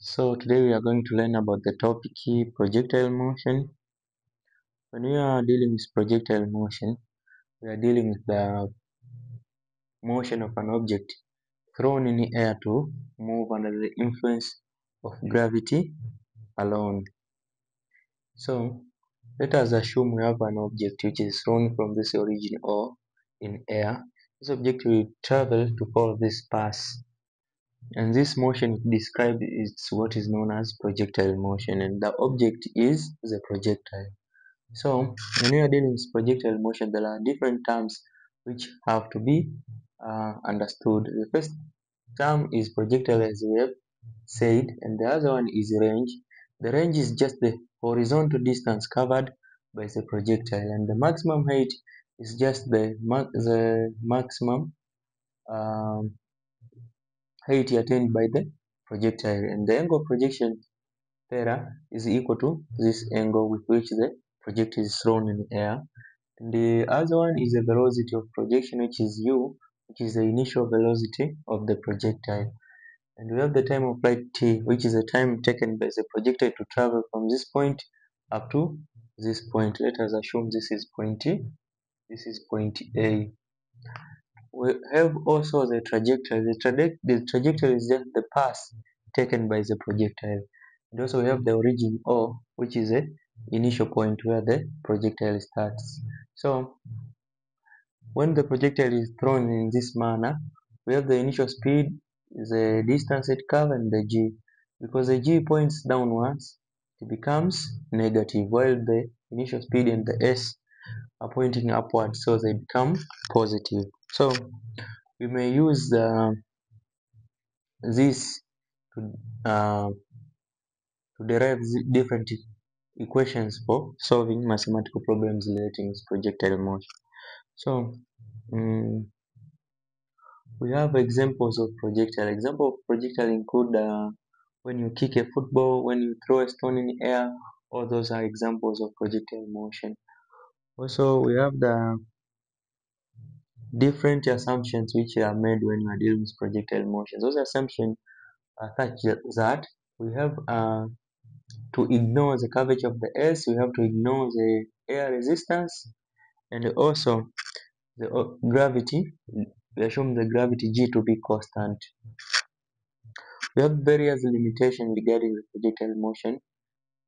So today we are going to learn about the topic projectile motion. When we are dealing with projectile motion, we are dealing with the motion of an object thrown in the air to move under the influence of gravity alone. So let us assume we have an object which is thrown from this origin or in air. This object will travel to follow this path, and this motion described is what is known as projectile motion, and the object is the projectile. So when we are dealing with projectile motion, there are different terms which have to be understood. The first term is projectile, as we have said, and the other one is range. The range is just the horizontal distance covered by the projectile, and the maximum height is just the maximum um, height attained by the projectile, and the angle of projection theta is equal to this angle with which the projectile is thrown in the air. And the other one is the velocity of projection, which is u, which is the initial velocity of the projectile. And we have the time of flight t, which is the time taken by the projectile to travel from this point up to this point. Let us assume this is point T, this is point A. We have also the trajectory. The trajectory is just the path taken by the projectile. And also we have the origin O, which is the initial point where the projectile starts. So when the projectile is thrown in this manner, we have the initial speed, the distance it covers, and the g. Because the g points downwards, it becomes negative, while the initial speed and the s are pointing upwards, so they become positive. So we may use this to, uh, to derive different equations for solving mathematical problems relating to projectile motion. So we have examples of projectile. Example of projectile include when you kick a football, when you throw a stone in the air. All those are examples of projectile motion. Also, we have the different assumptions which are made when you are dealing with projectile motion. Those assumptions are such that we have to ignore the curvature of the S, we have to ignore the air resistance, and also the gravity. We assume the gravity G to be constant. We have various limitations regarding the projectile motion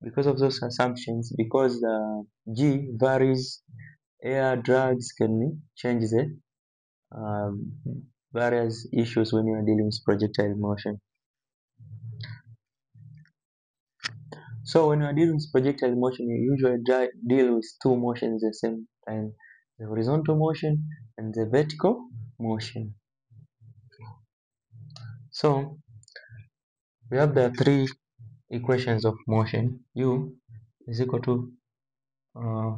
because of those assumptions. Because G varies, air drags can change the um, various issues when you are dealing with projectile motion. So when you are dealing with projectile motion, you usually deal with two motions at the same time: the horizontal motion and the vertical motion. So we have the three equations of motion. U is equal to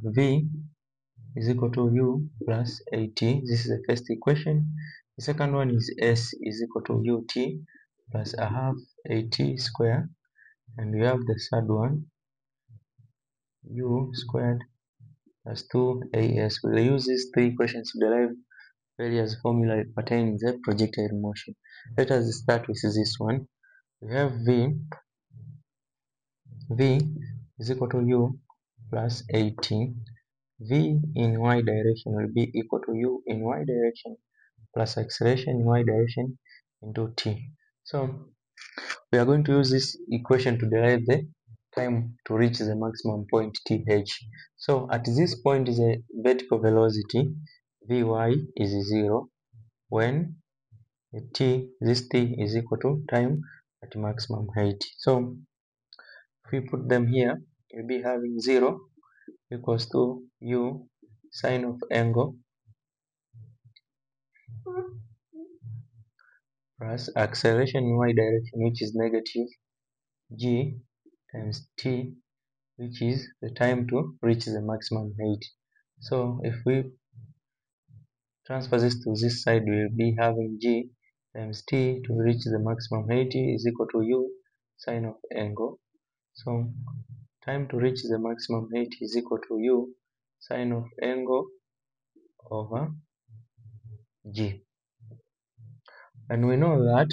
V is equal to U plus AT. This is the first equation. The second one is S is equal to UT plus a half AT square. And we have the third one, U squared plus 2AS. We'll use these three equations to derive various formula pertaining to the projectile motion. Let us start with this one. We have V is equal to U plus 18. V in y direction will be equal to U in y direction plus acceleration in y direction into t. So we are going to use this equation to derive the time to reach the maximum point th. So at this point, the vertical velocity vy is 0 when this t is equal to time at maximum height. So if we put them here, we'll be having 0 equals to u sine of angle plus acceleration in y direction, which is negative g times t, which is the time to reach the maximum height. So if we transfer this to this side, we will be having g times t to reach the maximum height is equal to u sine of angle. So time to reach the maximum height is equal to u sine of angle over g. And we know that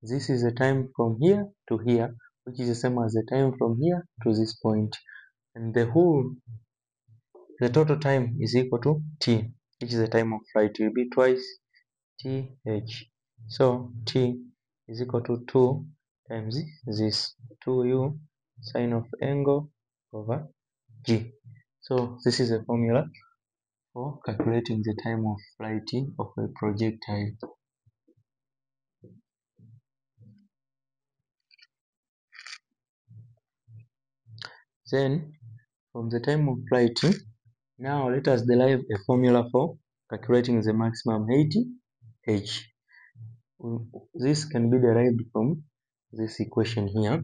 This is the time from here to here, which is the same as the time from here to this point. And the total time is equal to t, which is the time of flight. It will be twice th. So t is equal to 2 times this 2u sine of angle over g. So this is a formula for calculating the time of flight of a projectile. Then from the time of flight, now let us derive a formula for calculating the maximum height h. This can be derived from this equation here.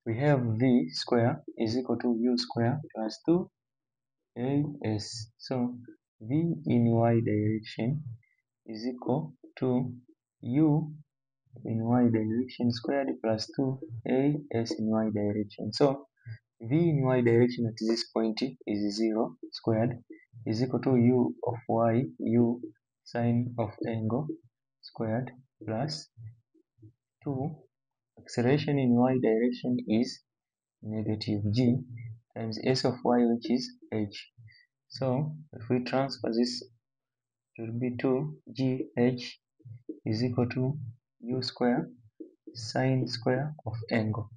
We have v square is equal to u square plus 2as. So v in y direction is equal to u in y direction squared plus 2as in y direction. So v in y direction at this point is 0 squared is equal to u of y, u sine of angle squared plus 2. Acceleration in y direction is negative g times s of y, which is h. So if we transfer this, it will be 2gh is equal to u square sine square of angle.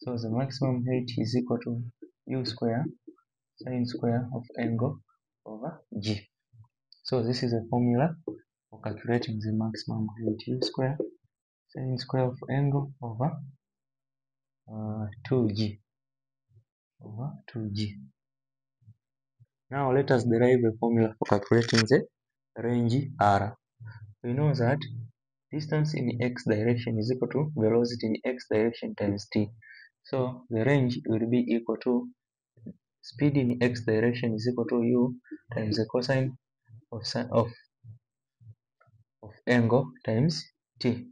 So the maximum height is equal to u square sine square of angle over g. So this is a formula for calculating the maximum height, u square sine square of angle over 2g over 2g. Now let us derive a formula for calculating the range r. We know that distance in x direction is equal to velocity in x direction times t. So the range will be equal to speed in x direction is equal to u times the cosine of angle times t.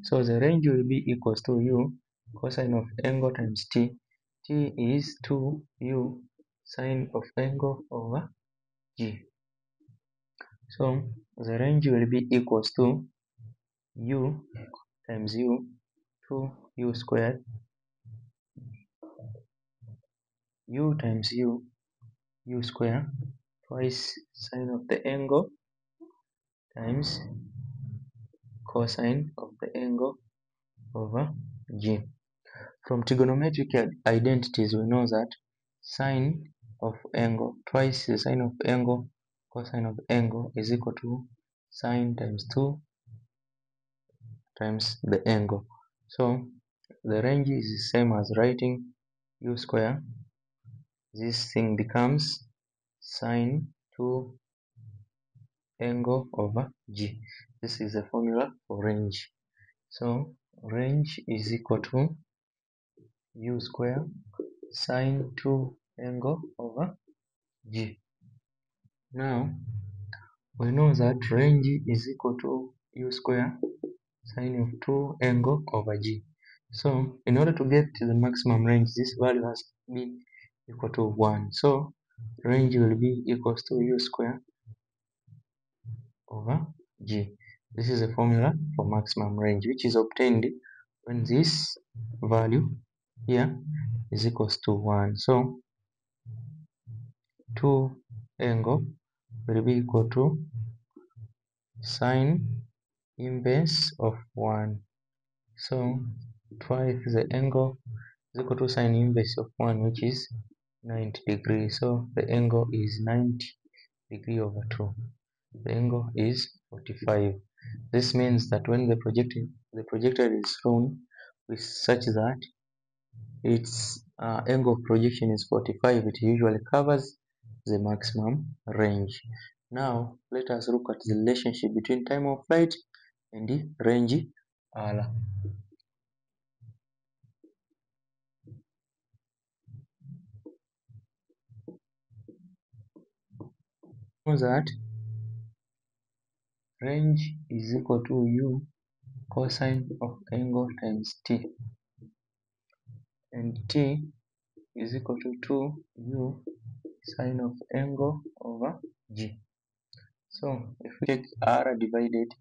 So the range will be equals to u cosine of angle times t. T is 2u sine of angle over g. So the range will be equals to u times u 2u squared u times u square twice sine of the angle times cosine of the angle over g. From trigonometric identities, we know that sine of angle twice the sine of angle cosine of angle is equal to sine times 2 times the angle. So the range is the same as writing u square. This thing becomes sine 2 angle over g. This is the formula for range. So range is equal to u square sine 2 angle over g. Now we know that range is equal to u square sine of 2 angle over g. So in order to get to the maximum range, this value has to be equal to 1. So range will be equals to u square over g. This is a formula for maximum range, which is obtained when this value here is equals to 1. So 2 angle will be equal to sine inverse of 1. So twice the angle is equal to sine inverse of 1, which is 90 degrees. So the angle is 90 degree over 2. The angle is 45. This means that when the projectile is thrown with such that its angle of projection is 45, it usually covers the maximum range. Now let us look at the relationship between time of flight and the range r. Know that range is equal to u cosine of angle times t, and t is equal to 2u sine of angle over g. So if we take r divided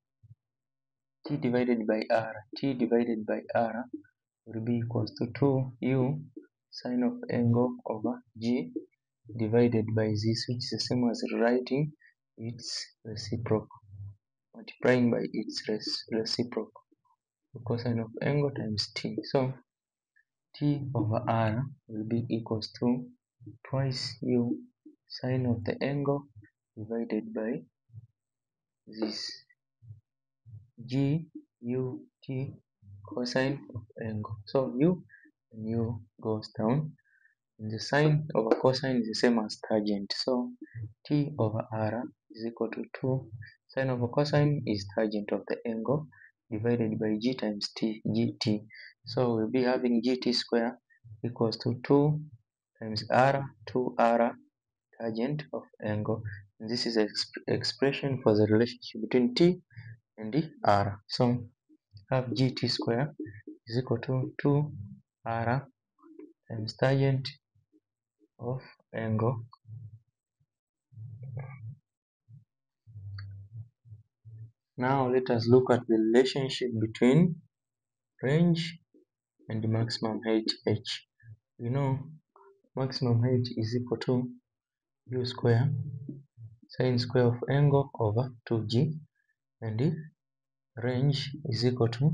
t divided by r. T divided by r will be equals to 2u sine of angle over g divided by this, which is the same as writing its reciprocal, multiplying by its reciprocal, cosine of angle times t. So t over r will be equals to twice u sine of the angle divided by this g u t cosine of angle. So u and u goes down, and the sine over cosine is the same as tangent. So t over r is equal to 2 sine over cosine is tangent of the angle divided by g times t, gt. So we'll be having gt square equals to 2 times r, 2r tangent of angle. And this is the expression for the relationship between t and the r. So have gt square is equal to 2r times tangent of angle. Now let us look at the relationship between range and maximum height h. We know maximum height is equal to u square sine square of angle over 2g, and the range is equal to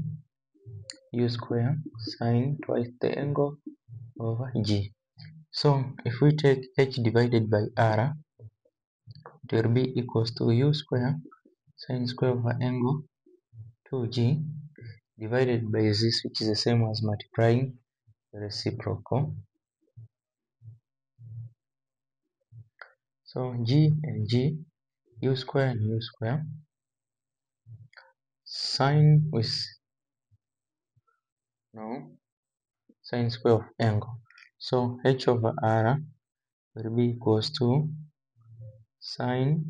u square sine twice the angle over g. So if we take h divided by r, it will be equals to u square sine square over angle 2g divided by this, which is the same as multiplying the reciprocal. So g and g, u square and u square, sine with sine square of angle. So h over r will be equals to sine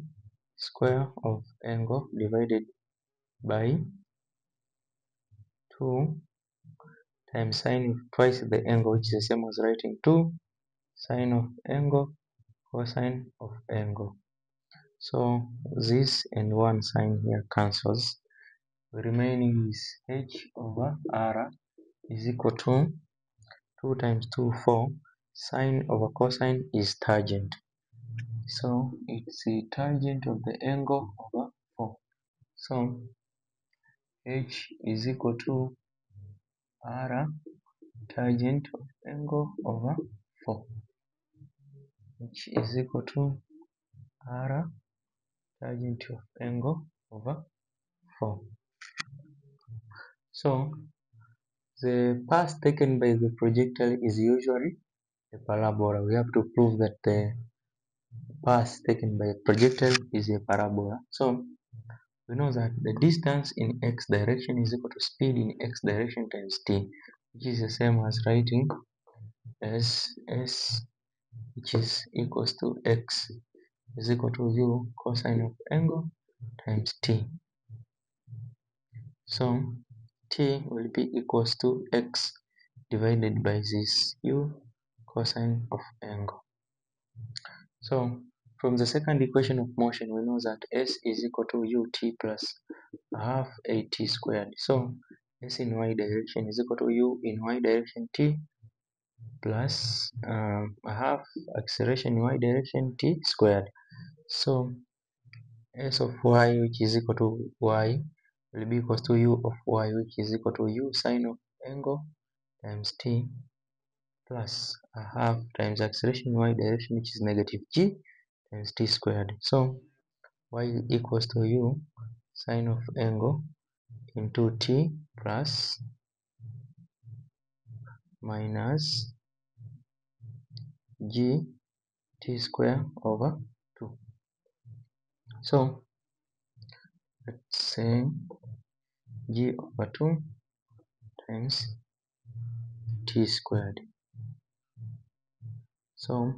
square of angle divided by 2 times sine twice the angle, which is the same as writing 2 sine of angle cosine of angle. So this and one sine here cancels. The remaining is h over r is equal to 2 times 2, 4. Sine over cosine is tangent. So it's the tangent of the angle over 4. So h is equal to r tangent of angle over 4, which is equal to r tangent of angle over 4. So the path taken by the projectile is usually a parabola. We have to prove that the path taken by a projectile is a parabola. So we know that the distance in x direction is equal to speed in x direction times t, which is the same as writing as s, which is equals to x is equal to u cosine of angle times t. So t will be equals to x divided by this u cosine of angle. So from the second equation of motion, we know that s is equal to ut plus half at squared. So s in y direction is equal to u in y direction t plus half acceleration in y direction t squared. So s of y, which is equal to y, will be equals to u of y, which is equal to u sine of angle times t plus a half times acceleration in y direction, which is negative g times t squared. So y equals to u sine of angle into t plus minus g t square over 2. So let's say g over 2 times t squared. So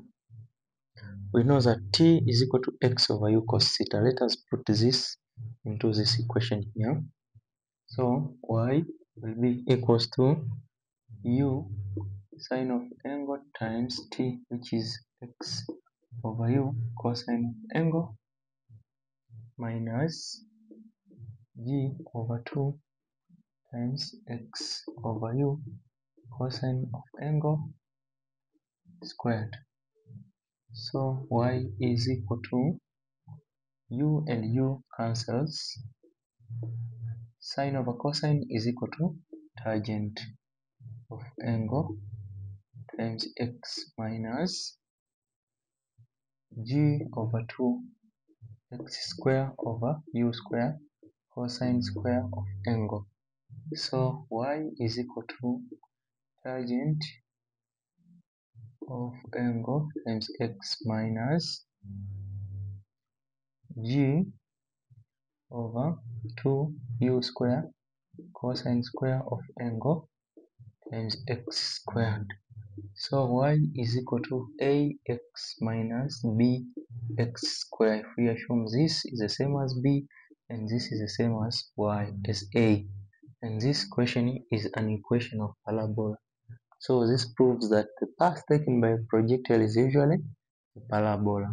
we know that t is equal to x over u cos theta. Let us put this into this equation here. So y will be equals to u sine of angle times t, which is x over u cosine of angle minus g over 2 times x over u cosine of angle squared. So y is equal to u and u cancels. Sine over cosine is equal to tangent of angle times x minus g over 2 x square over u square cosine square of angle. So y is equal to tangent of angle times x minus g over 2 u square cosine square of angle times x squared. So y is equal to ax minus bx square. If we assume this is the same as b and this is the same as y as a, and this question is an equation of parabola. So this proves that the path taken by a projectile is usually a parabola.